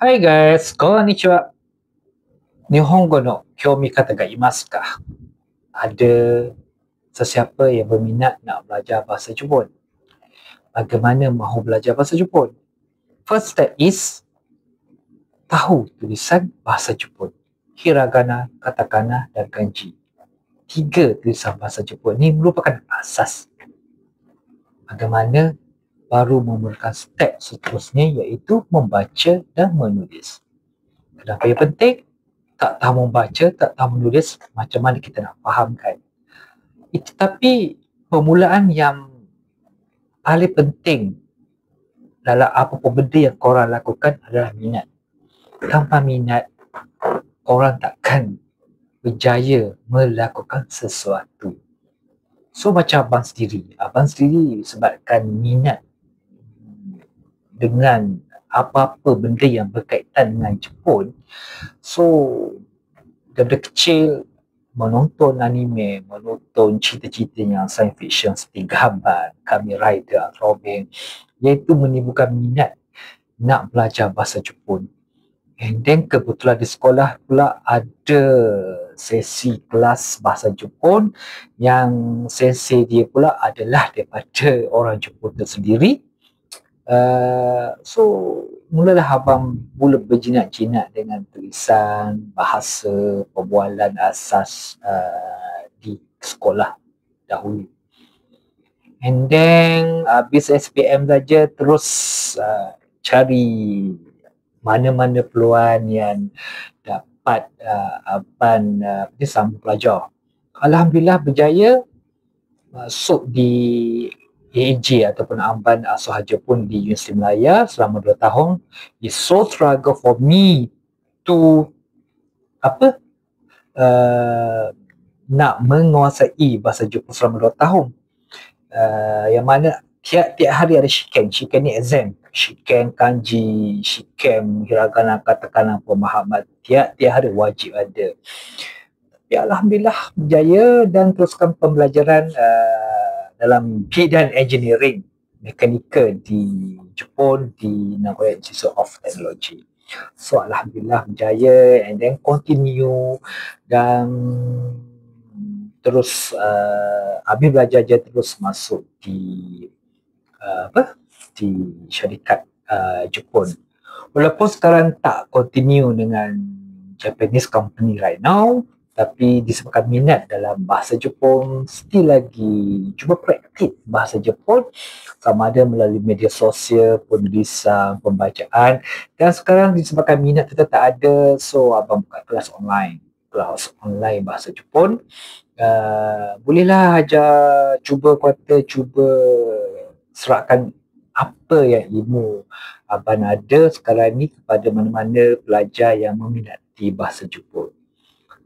はいguys、こんにちは。日本語の興味方がいますか? Ada sesiapa yang berminat nak belajar bahasa Jepun? Bagaimana mahu belajar bahasa Jepun? First step is tahu tulisan bahasa Jepun. Hiragana, katakana dan kanji. 3 tulisan bahasa Jepun ni merupakan asas. Bagaimana baru memerlukan step seterusnya iaitu membaca dan menulis. Kenapa ia penting? Tak tahu membaca, tak tahu menulis, macam mana kita nak fahamkan? Tapi permulaan yang paling penting dalam apa-apa benda yang korang lakukan adalah minat. Tanpa minat, korang takkan berjaya melakukan sesuatu. So macam abang sendiri sebabkan minat dengan apa-apa benda yang berkaitan dengan Jepun. So daripada kecil menonton anime, menonton cerita-cerita yang science fiction seperti Gaban, Kamen Rider, Robin, iaitu menimbulkan minat nak belajar bahasa Jepun. And then kebetulan di sekolah pula ada sesi kelas bahasa Jepun yang sensei dia pula adalah daripada orang Jepun itu sendiri. So mulalah abang mula berjinak-jinak dengan tulisan, bahasa, perbualan asas di sekolah dahulu. And then habis SPM saja terus cari mana-mana peluang yang dapat abang sambung pelajar. Alhamdulillah berjaya masuk di AAJ ataupun Amban Asuhan Jepun di Universiti Malaya selama 2 tahun. It's so struggle for me to nak menguasai bahasa Jepun selama 2 tahun. Yang mana tiap hari ada shiken. Shiken ni exam. Shiken kanji, shiken hiragana, katakana, pemahaman. Tiap hari wajib ada. Ya, Alhamdulillah berjaya dan teruskan pembelajaran dalam bidang engineering mekanikal di Jepun di Nagoya Institute of Technology. So Alhamdulillah berjaya and then continue dan terus habis belajar je terus masuk di di syarikat Jepun. Walaupun sekarang tak continue dengan Japanese company right now, tapi disebabkan minat dalam bahasa Jepun, still lagi cuba praktik bahasa Jepun sama ada melalui media sosial, penulisan, pembacaan. Dan sekarang disebabkan minat tetap tak ada, so abang buka kelas online bahasa Jepun. Bolehlah ajar, cuba serahkan apa yang ilmu abang ada sekarang ni kepada mana-mana pelajar yang meminati bahasa Jepun.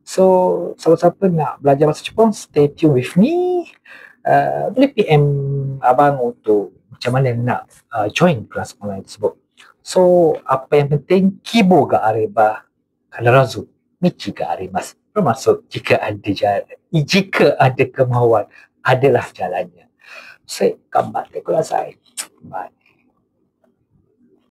So, siapa-siapa nak belajar bahasa Jepun, stay tune with me. Boleh PM abang untuk macam mana nak join kelas online tersebut. So, apa yang penting, kibo ga areba kanarazu michi ga arimasu. Bermaksud jika ada kemahuan, adalah jalannya. So, gambatte kudasai. Bye.